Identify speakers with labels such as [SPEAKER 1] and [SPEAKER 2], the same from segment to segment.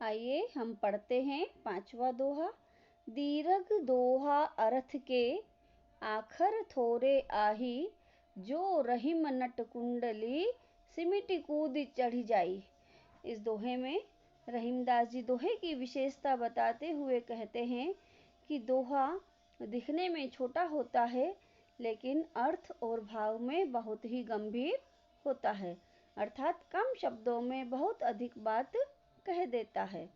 [SPEAKER 1] आइए हम पढ़ते हैं पांचवा दोहा। दीर्घ दोहा अर्थ के आखर थोरे आही, जो रहीम नट कुंडली सिमिट कूद चढ़ जाई। इस दोहे में रहीमदास जी दोहे की विशेषता बताते हुए कहते हैं कि दोहा दिखने में छोटा होता है लेकिन अर्थ और भाव में बहुत ही गंभीर होता है, अर्थात कम शब्दों में बहुत अधिक बात कह देता है।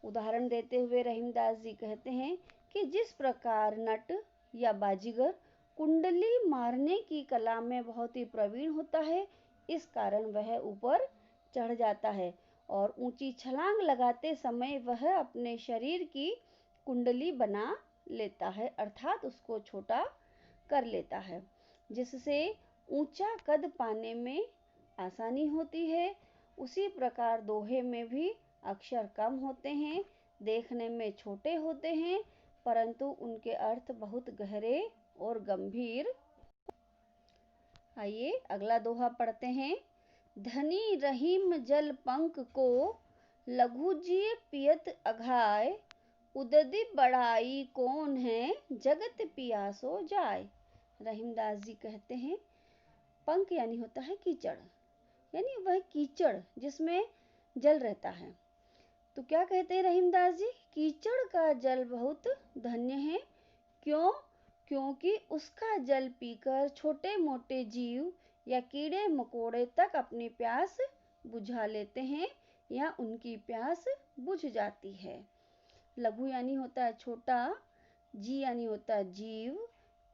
[SPEAKER 1] उदाहरण देते हुए रहीमदास जी कहते हैं कि जिस प्रकार नट या बाजीगर कुंडली मारने की कला में बहुत ही प्रवीण होता है, इस कारण वह ऊपर चढ़ जाता है और ऊंची छलांग लगाते समय वह अपने शरीर की कुंडली बना लेता है, अर्थात उसको छोटा कर लेता है, जिससे ऊंचा कद पाने में आसानी होती है। उसी प्रकार दोहे में भी अक्षर कम होते हैं, देखने में छोटे होते हैं, परंतु उनके अर्थ बहुत गहरे और गंभीर। आइए अगला दोहा पढ़ते हैं। धनी रहीम जल पंक को, लघु जी पियत अघाय, उदधि बढ़ाई कौन है, जगत पियासो जाय। रहीमदास जी कहते हैं पंक यानी होता है कीचड़, यानी वह कीचड़ जिसमें जल रहता है। तो क्या कहते हैं रहीमदास जी, कीचड़ का जल बहुत धन्य है। क्यों? क्योंकि उसका जल पीकर छोटे मोटे जीव या कीड़े मकोड़े तक अपनी प्यास बुझा लेते हैं या उनकी प्यास बुझ जाती है। लघु यानी होता है छोटा, जी यानी होता है जीव,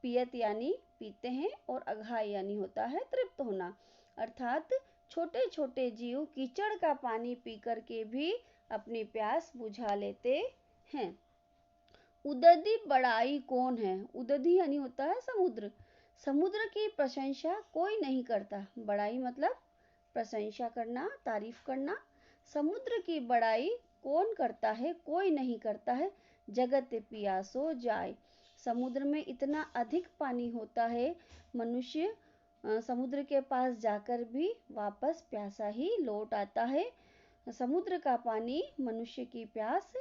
[SPEAKER 1] पियत यानी पीते हैं और अघाय यानी होता है तृप्त होना, अर्थात छोटे छोटे जीव कीचड़ का पानी पीकर के भी अपनी प्यास बुझा लेते हैं। उदधि बढ़ाई कौन है? उदधि यानी होता है समुद्र। समुद्र की प्रशंसा कोई नहीं करता। बढ़ाई मतलब प्रशंसा करना, तारीफ करना। समुद्र की बढ़ाई कौन करता है? कोई नहीं करता है। जगत पियासो जाय। समुद्र में इतना अधिक पानी होता है, मनुष्य समुद्र के पास जाकर भी वापस प्यासा ही लौट आता है। समुद्र का पानी मनुष्य की प्यास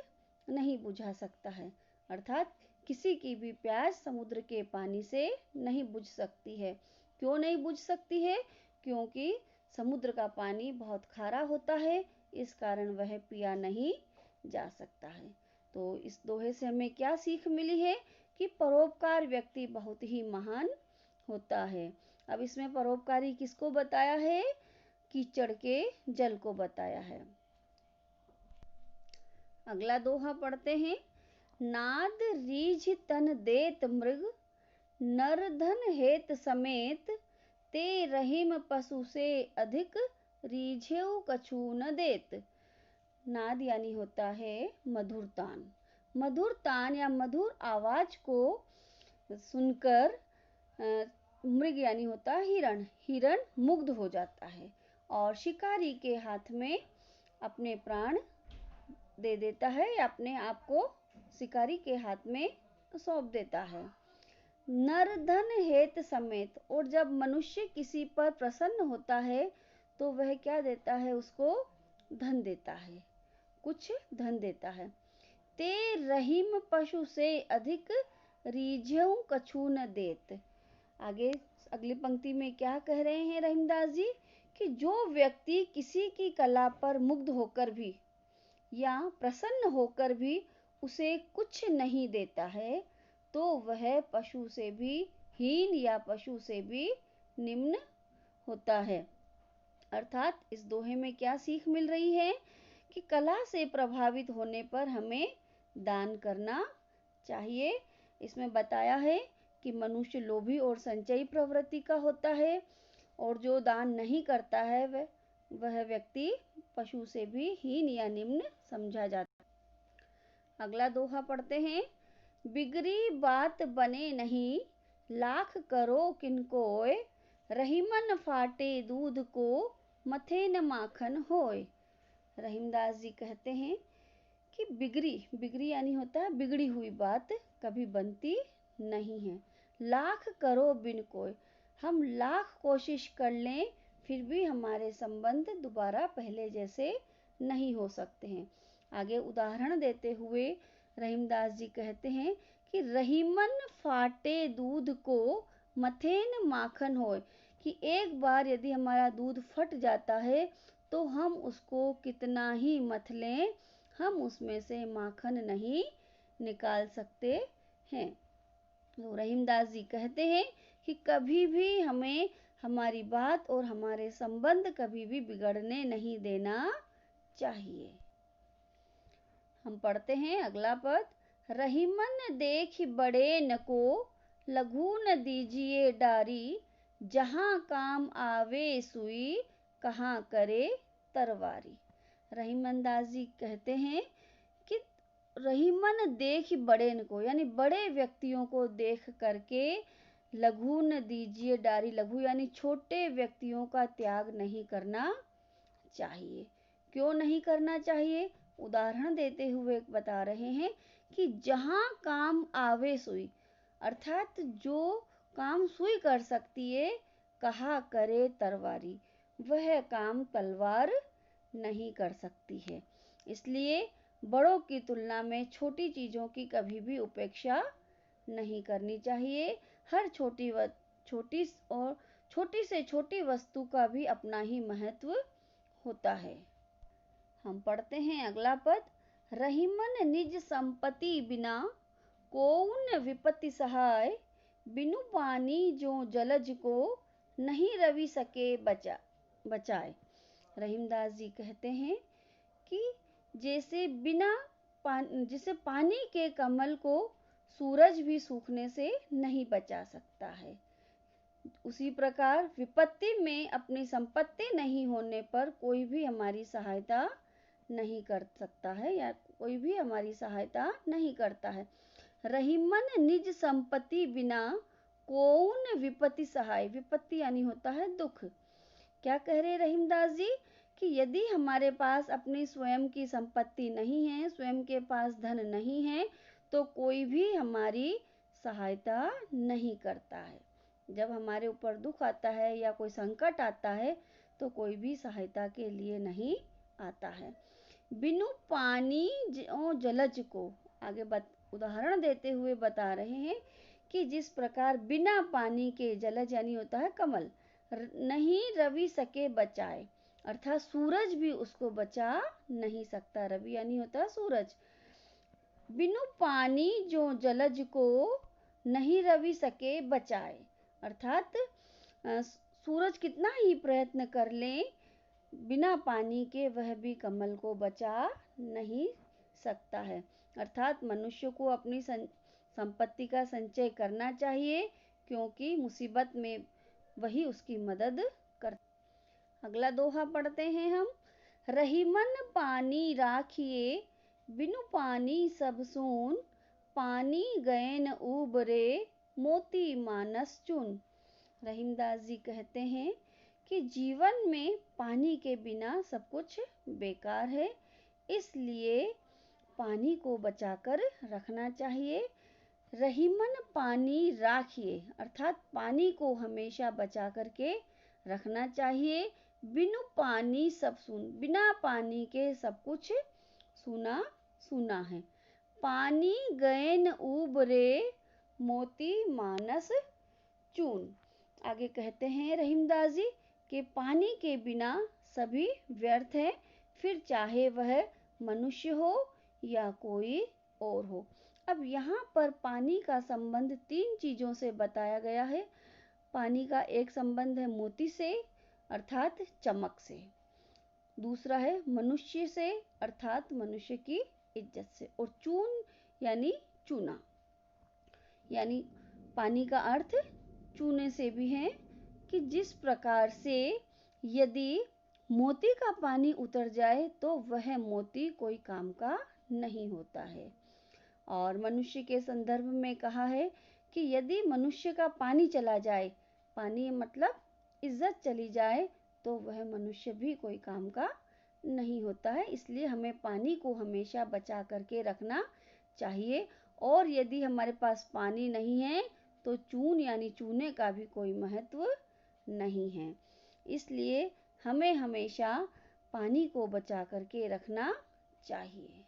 [SPEAKER 1] नहीं बुझा सकता है, अर्थात किसी की भी प्यास समुद्र के पानी से नहीं बुझ सकती है। क्यों नहीं बुझ सकती है? क्योंकि समुद्र का पानी बहुत खारा होता है, इस कारण वह पिया नहीं जा सकता है। तो इस दोहे से हमें क्या सीख मिली है कि परोपकार व्यक्ति बहुत ही महान होता है। अब इसमें परोपकारी किसको बताया है? कीचड़ के जल को बताया है। अगला दोहा पढ़ते हैं। नाद रीझ तन देत मृग, नर धन हेत समेत, ते रहीम पशु से अधिक, रीझेऊ कछु न देत। नाद यानी होता है मधुर तान। मधुर तान या मधुर आवाज को सुनकर मृग यानी होता है हिरण, हिरण मुग्ध हो जाता है और शिकारी के हाथ में अपने प्राण दे देता है या अपने आप को शिकारी के हाथ में सौंप देता है। नर धन हेत समेत, और जब मनुष्य किसी पर प्रसन्न होता है तो वह क्या देता है? उसको धन देता है, कुछ धन देता है। ते रहीम पशु से अधिक, रीझेऊ कछु न देत। आगे अगली पंक्ति में क्या कह रहे हैं रहीमदास जी कि जो व्यक्ति किसी की कला पर मुग्ध होकर भी या प्रसन्न होकर भी उसे कुछ नहीं देता है, तो वह पशु से भी हीन या पशु से भी निम्न होता है। अर्थात इस दोहे में क्या सीख मिल रही है कि कला से प्रभावित होने पर हमें दान करना चाहिए। इसमें बताया है कि मनुष्य लोभी और संचयी प्रवृत्ति का होता है और जो दान नहीं करता है वह व्यक्ति पशु से भी हीन या निम्न समझा जाता है। अगला दोहा पढ़ते हैं। बिगड़ी बात बने नहीं, लाख करो किनकोय, रहीमन फाटे दूध को, मथे न माखन होय। रहीमदास जी कहते हैं कि बिगड़ी यानी होता है बिगड़ी हुई बात कभी बनती नहीं है। लाख करो बिन कोय, हम लाख कोशिश कर लें फिर भी हमारे संबंध दोबारा पहले जैसे नहीं हो सकते हैं। आगे उदाहरण देते हुए रहीमदास जी कहते हैं कि रहीमन फाटे दूध को मथेन माखन होए, कि एक बार यदि हमारा दूध फट जाता है तो हम उसको कितना ही मथ लें, हम उसमें से माखन नहीं निकाल सकते हैं। तो रहीमदास जी कहते हैं कि कभी भी हमें हमारी बात और हमारे संबंध कभी भी बिगड़ने नहीं देना चाहिए। हम पढ़ते हैं अगला पद। रहीमन देख बड़े न को लघु न दीजिए डारी, जहाँ काम आवे सुई कहाँ करे तरवारी। रहीमन दास जी कहते हैं कि रहीमन देख बड़े न को, यानी बड़े व्यक्तियों को देख करके लघु न दीजिए डारी, लघु यानी छोटे व्यक्तियों का त्याग नहीं करना चाहिए। क्यों नहीं करना चाहिए? उदाहरण देते हुए बता रहे हैं कि जहाँ काम आवे सुई, अर्थात जो काम सुई कर सकती है, कहा करे तरवारी, वह काम तलवार नहीं कर सकती है। इसलिए बड़ों की तुलना में छोटी चीज़ों की कभी भी उपेक्षा नहीं करनी चाहिए। हर छोटी से छोटी वस्तु का भी अपना ही महत्व होता है। हम पढ़ते हैं अगला पद। रहीमन निज संपत्ति बिना कोउन विपत्ति सहाय, बिनु पानी जो जलज को नहीं रवि सके बचाए। रहीमदास जी कहते हैं कि जैसे पानी के कमल को सूरज भी सूखने से नहीं बचा सकता है, उसी प्रकार विपत्ति में अपनी संपत्ति नहीं होने पर कोई भी हमारी सहायता नहीं कर सकता है या कोई भी हमारी सहायता नहीं करता है। रहीमन निज संपत्ति बिना कौन विपत्ति सहाय, विपत्ति यानी होता है दुख। क्या कह रहे रहीमदास जी कि यदि हमारे पास अपनी स्वयं की संपत्ति नहीं है, स्वयं के पास धन नहीं है, तो कोई भी हमारी सहायता नहीं करता है। जब हमारे ऊपर दुख आता है या कोई संकट आता है तो कोई भी सहायता के लिए नहीं आता है। बिनु पानी जलज को, आगे उदाहरण देते हुए बता रहे हैं कि जिस प्रकार बिना पानी के जलज यानी होता है कमल, नहीं रवि सके बचाए, अर्थात सूरज भी उसको बचा नहीं सकता। रवि यानी होता है सूरज। बिनु पानी जो जलज को नहीं रवि सके बचाए, अर्थात सूरज कितना ही प्रयत्न कर ले, बिना पानी के वह भी कमल को बचा नहीं सकता है। अर्थात मनुष्य को अपनी संपत्ति का संचय करना चाहिए, क्योंकि मुसीबत में वही उसकी मदद करता। अगला दोहा पढ़ते हैं हम। रहीमन पानी राखिए बिनु पानी सब सून, पानी गए न उबरे मोती मानस चुन। रहीमदास जी कहते हैं कि जीवन में पानी के बिना सब कुछ बेकार है, इसलिए पानी को बचाकर रखना चाहिए। रहीमन पानी राखिए, अर्थात पानी को हमेशा बचा करके रखना चाहिए। बिनु पानी सब सून, बिना पानी के सब कुछ सूना सूना है। पानी गए न उबरे मोती मानस चून। आगे कहते हैं रहीमदास जी कि पानी के बिना सभी व्यर्थ है, फिर चाहे वह मनुष्य हो या कोई और हो। अब यहाँ पर पानी का संबंध 3 चीजों से बताया गया है। पानी का एक संबंध है मोती से, अर्थात चमक से। दूसरा है मनुष्य से, अर्थात मनुष्य की इज्जत से। और चून यानी चूना, यानी पानी का अर्थ चूने से भी है कि जिस प्रकार से यदि मोती का पानी उतर जाए तो वह मोती कोई काम का नहीं होता है। और मनुष्य के संदर्भ में कहा है कि यदि मनुष्य का पानी चला जाए, पानी मतलब इज्जत चली जाए, तो वह मनुष्य भी कोई काम का नहीं होता है। इसलिए हमें पानी को हमेशा बचा करके रखना चाहिए। और यदि हमारे पास पानी नहीं है तो चून यानी चूने का भी कोई महत्व नहीं है। इसलिए हमें हमेशा पानी को बचा करके रखना चाहिए।